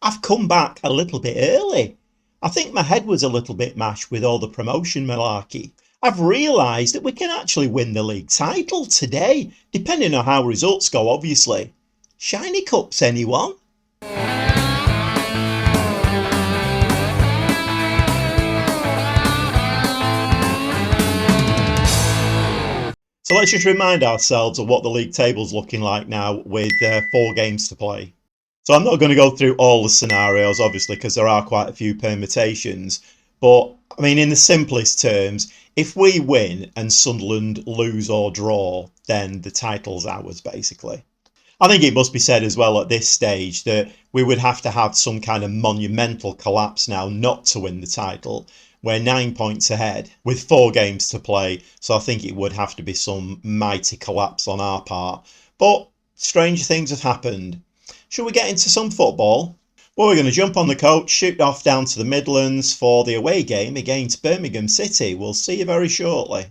I've come back a little bit early. I think my head was a little bit mashed with all the promotion malarkey. I've realised that we can actually win the league title today, depending on how results go, obviously. Shiny cups, anyone? So let's just remind ourselves of what the league table's looking like now with 4 games to play. So I'm not going to go through all the scenarios, obviously, because there are quite a few permutations. But, I mean, in the simplest terms, if we win and Sunderland lose or draw, then the title's ours, basically. I think it must be said as well at this stage that we would have to have some kind of monumental collapse now not to win the title. We're 9 points ahead with 4 games to play, so I think it would have to be some mighty collapse on our part. But strange things have happened. Should we get into some football? Well, we're going to jump on the coach, shoot off down to the Midlands for the away game against Birmingham City. We'll see you very shortly.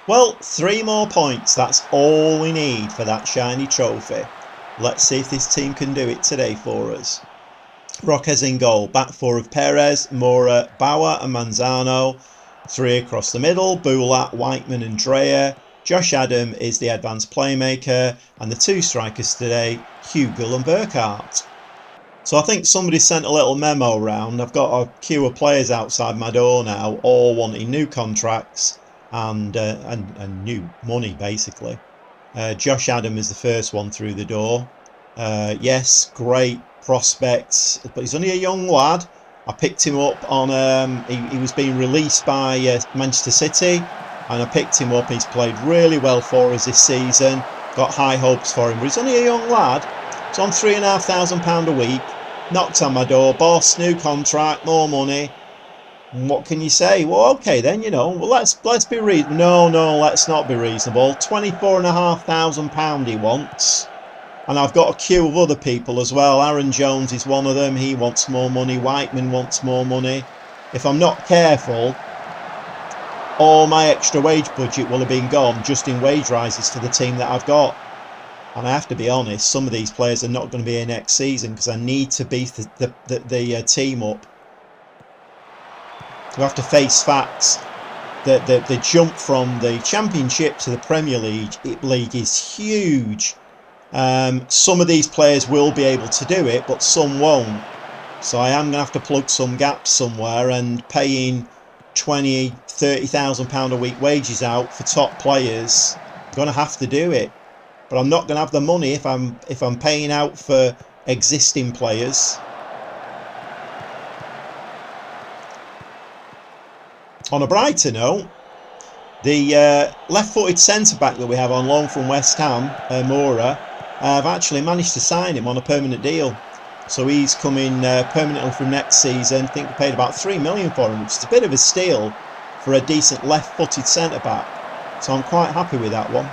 Well, 3 more points, that's all we need for that shiny trophy. Let's see if this team can do it today for us. Roques in goal, back 4 of Perez, Mora, Bauer and Manzano. 3 across the middle, Bulat, Whiteman and Dreyer. Josh Adam is the advanced playmaker, and the 2 strikers today, 𝐂𝐀𝐀𝐌𝐿 and Burkhardt. So I think somebody sent a little memo round. I've got a queue of players outside my door now, all wanting new contracts and new money, basically. Josh Adam is the first one through the door. Yes, great prospects, but he's only a young lad. I picked him up on he was being released by Manchester City, and I picked him up. He's played really well for us this season. Got high hopes for him, but he's only a young lad. He's on £3,500 a week. Knocked on my door, boss, new contract, more money. What can you say? Well, okay then, you know. Well, let's be reasonable. No, let's not be reasonable. £24,500 he wants. And I've got a queue of other people as well. Aaron Jones is one of them. He wants more money. Whiteman wants more money. If I'm not careful, all my extra wage budget will have been gone just in wage rises for the team that I've got. And I have to be honest, some of these players are not going to be here next season because I need to beef the team up. We have to face facts. The jump from the Championship to the Premier League is huge. Some of these players will be able to do it, but some won't. So I am going to have to plug some gaps somewhere, and paying £20,000, £30,000 a week wages out for top players, I'm going to have to do it. But I'm not going to have the money if I'm paying out for existing players. On a brighter note, the left-footed centre-back that we have on loan from West Ham, Mora, I've actually managed to sign him on a permanent deal. So he's coming permanently from next season. I think we paid about £3 million for him, which is a bit of a steal for a decent left-footed centre-back. So I'm quite happy with that one.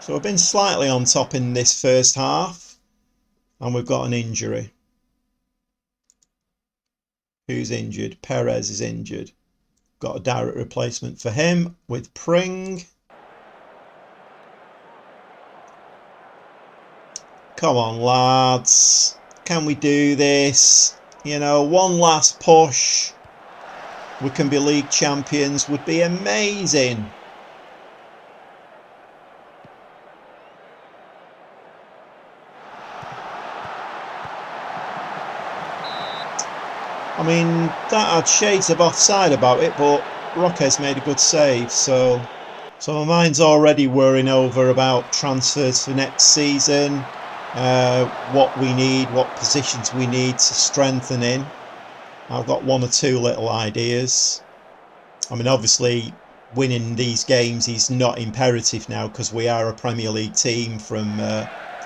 So we've been slightly on top in this first half, and we've got an injury. Who's injured? Perez is injured. Got a direct replacement for him with Pring. Come on, lads. Can we do this? You know, one last push. We can be league champions. Would be amazing. I mean, that had shades of offside about it, but Roques made a good save, so my mind's already worrying over about transfers for next season, what we need, what positions we need to strengthen in. I've got 1 or 2 little ideas. I mean, obviously, winning these games is not imperative now because we are a Premier League team from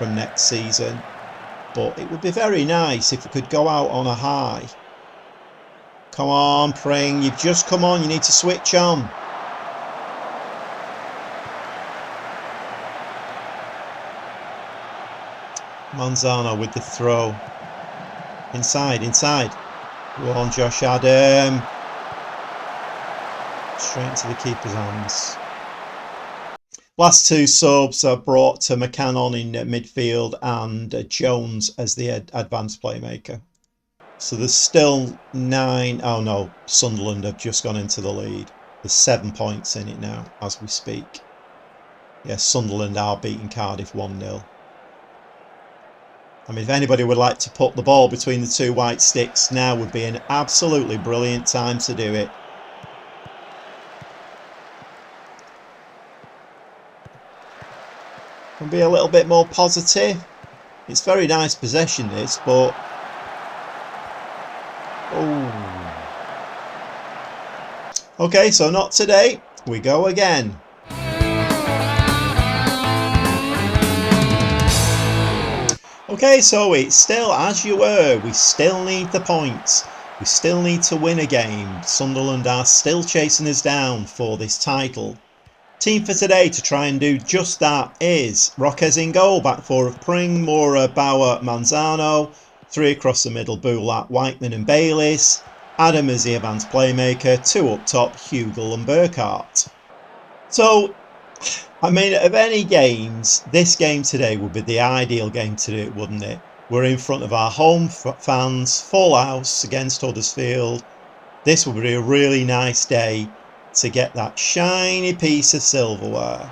next season. But it would be very nice if we could go out on a high. Come on, Pring, you've just come on, you need to switch on. Manzano with the throw. Inside. Go on, Josh Adam. Straight into the keeper's hands. Last two subs are brought to McCann on in midfield and Jones as the advanced playmaker. So there's still 9. Oh no, Sunderland have just gone into the lead. There's 7 points in it now as we speak. Yes, Sunderland are beating Cardiff 1-0. I mean, if anybody would like to put the ball between the two white sticks, now would be an absolutely brilliant time to do it. Can be a little bit more positive. It's very nice possession this, but oh. Okay, so not today. We go again. Okay, so it's still as you were. We still need the points. We still need to win a game. Sunderland are still chasing us down for this title. Team for today to try and do just that is Roques in goal, back four of Pring, Moura, Bauer, Manzano, 3 across the middle, Bulat, Whiteman and Bayliss, Adam as the advanced playmaker, 2 up top, 𝐂𝐀𝐀𝐌𝐿𝐴 and Burkhardt. So, I mean, of any games, this game today would be the ideal game to do it, wouldn't it? We're in front of our home fans, full house against Huddersfield. This would be a really nice day to get that shiny piece of silverware.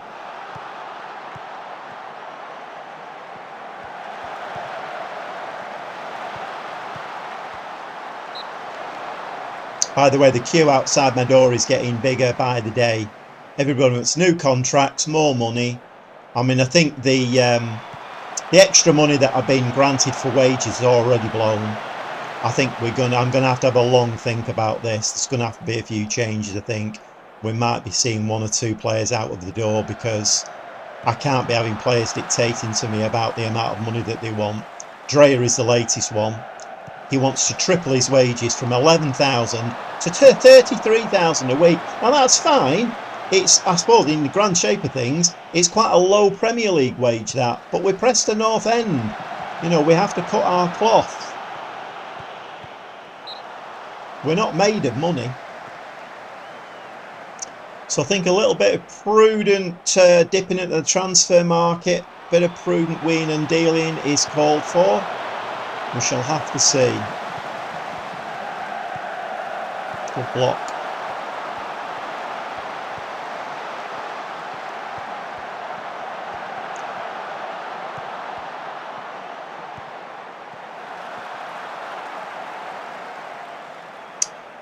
By the way, the queue outside my door is getting bigger by the day. Everybody wants new contracts, more money. I mean, I think the extra money that I've been granted for wages is already blown. I think I'm gonna have to have a long think about this. There's gonna have to be a few changes. I think we might be seeing 1 or 2 players out of the door, because I can't be having players dictating to me about the amount of money that they want. Dreyer is the latest one. He wants to triple his wages from 11,000 to 33,000 a week. Now that's fine. It's, I suppose, in the grand shape of things, it's quite a low Premier League wage, that. But with Preston North End, you know, we have to cut our cloth. We're not made of money. So I think a little bit of prudent dipping into the transfer market, bit of prudent weighing and dealing is called for. We shall have to see. Good block.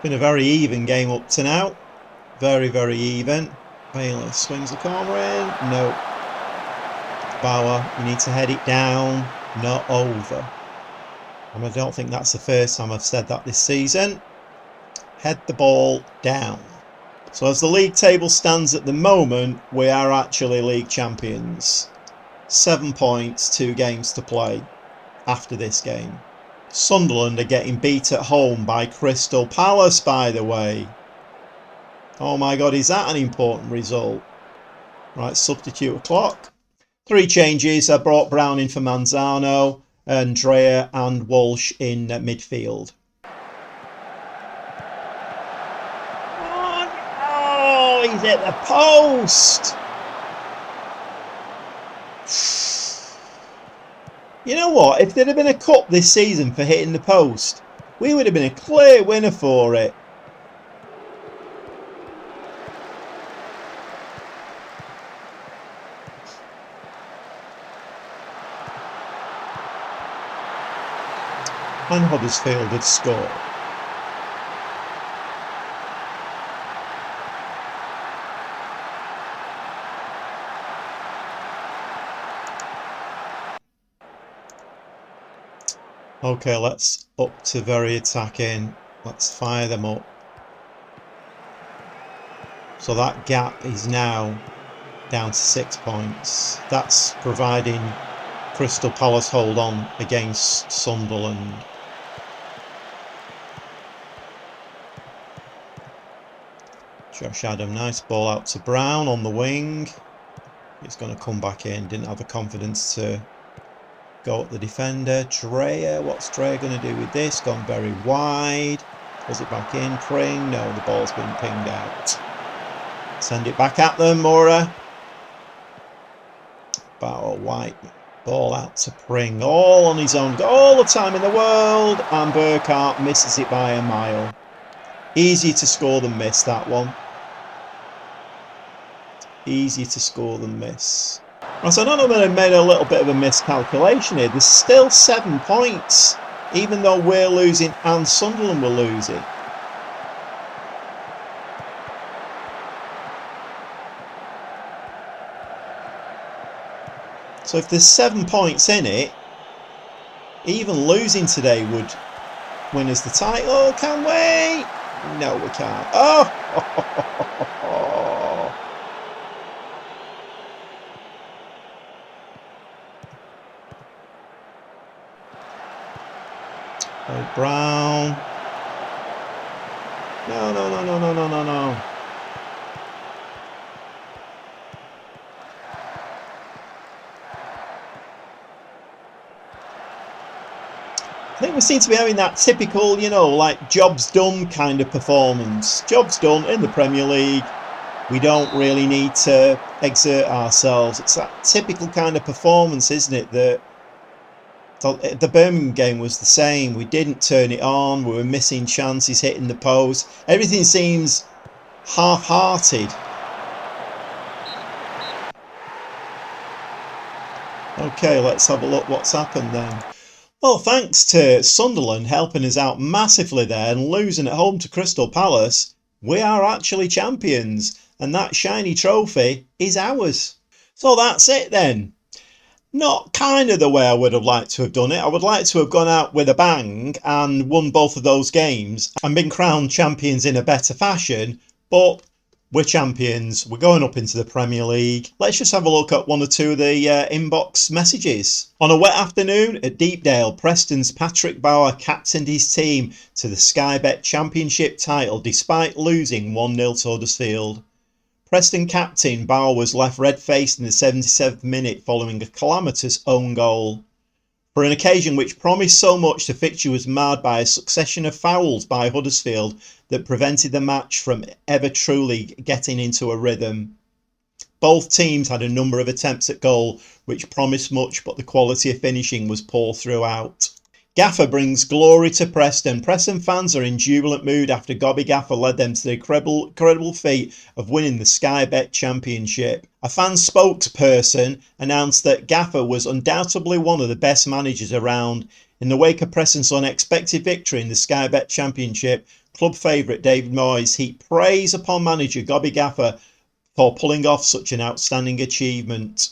Been a very even game up to now. Very, very even. Bayliss swings the corner in. No. Bauer, you need to head it down, not over. And I don't think that's the first time I've said that this season. Head the ball down. So as the league table stands at the moment, we are actually league champions. 7 points, 2 games to play after this game. Sunderland are getting beat at home by Crystal Palace, by the way. Oh my God, is that an important result? Right, substitute a clock. 3 changes. I brought Brown in for Manzano, and Dreyer and Walsh in midfield. Oh, he's at the post. You know what? If there'd have been a cup this season for hitting the post, we would have been a clear winner for it. And Huddersfield had scored. Okay, let's up to very attacking. Let's fire them up. So that gap is now down to 6 points. That's providing Crystal Palace hold on against Sunderland. Josh Adam, nice ball out to Brown on the wing. It's going to come back in. Didn't have the confidence to go at the defender. Dreyer, what's Dreyer going to do with this? Gone very wide. Pulls it back in. Pring. No, the ball's been pinged out. Send it back at them, Moura. Barrow White. Ball out to Pring. All on his own. Got all the time in the world. And Burkhart misses it by a mile. Easier to score than miss, that one. Easier to score than miss. So I don't know that I made a little bit of a miscalculation here. There's still 7 points, even though we're losing and Sunderland were losing. So if there's 7 points in it, even losing today would win us the title. Oh, can we? No, we can't. Oh! Oh, Brown. No, no, no, no, no, no, no, no. I think we seem to be having that typical, you know, like job's done kind of performance. Job's done in the Premier League. We don't really need to exert ourselves. It's that typical kind of performance, isn't it? That the Birmingham game was the same. We didn't turn it on. We were missing chances, hitting the post. Everything seems half-hearted. Okay, let's have a look what's happened then. Well, thanks to Sunderland helping us out massively there and losing at home to Crystal Palace, we are actually champions and that shiny trophy is ours. So that's it then. Not kind of the way I would have liked to have done it. I would like to have gone out with a bang and won both of those games and been crowned champions in a better fashion, but we're champions. We're going up into the Premier League. Let's just have a look at one or two of the inbox messages. On a wet afternoon at Deepdale, Preston's Patrick Bauer captained his team to the Skybet Championship title despite losing 1-0 to Huddersfield. Preston captain Bauer was left red-faced in the 77th minute following a calamitous own goal. For an occasion which promised so much, the fixture was marred by a succession of fouls by Huddersfield that prevented the match from ever truly getting into a rhythm. Both teams had a number of attempts at goal which promised much, but the quality of finishing was poor throughout. Gaffer brings glory to Preston. Preston fans are in jubilant mood after 𝐿𝐿𝐷𝐿𝐷 led them to the incredible feat of winning the Skybet Championship. A fan spokesperson announced that Gaffer was undoubtedly one of the best managers around. In the wake of Preston's unexpected victory in the Skybet Championship, club favourite David Moyes heaped praise upon manager 𝐿𝐷𝐿𝐷 for pulling off such an outstanding achievement.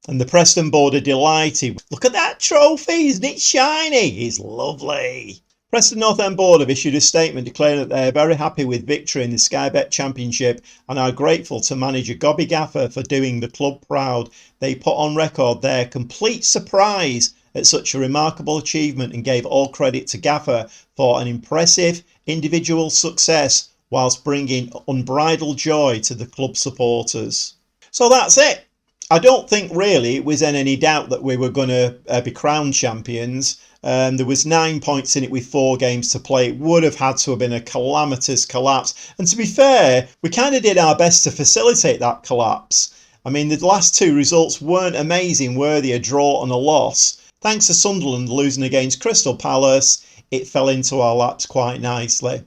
And the Preston board are delighted. Look at that trophy, isn't it shiny? It's lovely. Preston North End board have issued a statement declaring that they are very happy with victory in the Skybet Championship and are grateful to manager 𝐿𝐷𝐿𝐷 for doing the club proud. They put on record their complete surprise at such a remarkable achievement and gave all credit to Gaffer for an impressive individual success whilst bringing unbridled joy to the club supporters. So that's it. I don't think really it was in any doubt that we were going to be crowned champions. There was 9 points in it with 4 games to play. It would have had to have been a calamitous collapse. And to be fair, we kind of did our best to facilitate that collapse. I mean, the last 2 results weren't amazing, were they? A draw and a loss. Thanks to Sunderland losing against Crystal Palace, it fell into our laps quite nicely.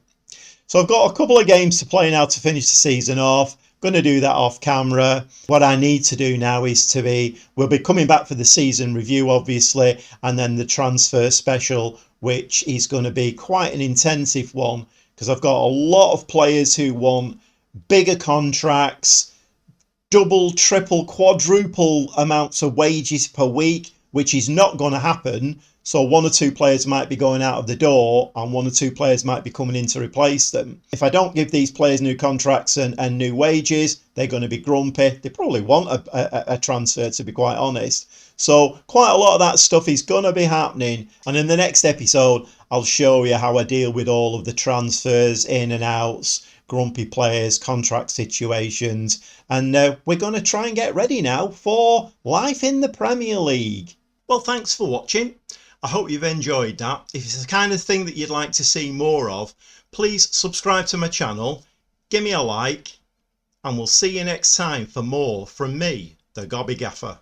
So I've got a couple of games to play now to finish the season off. Going to do that off camera. What I need to do now is we'll be coming back for the season review obviously, and then the transfer special, which is going to be quite an intensive one because I've got a lot of players who want bigger contracts, double, triple, quadruple amounts of wages per week, which is not going to happen. So 1 or 2 players might be going out of the door and 1 or 2 players might be coming in to replace them. If I don't give these players new contracts and new wages, they're going to be grumpy. They probably want a transfer, to be quite honest. So quite a lot of that stuff is going to be happening. And in the next episode, I'll show you how I deal with all of the transfers, in and outs, grumpy players, contract situations. And we're going to try and get ready now for life in the Premier League. Well, thanks for watching. I hope you've enjoyed that. If it's the kind of thing that you'd like to see more of, please subscribe to my channel, give me a like, and we'll see you next time for more from me, the Gobby Gaffer.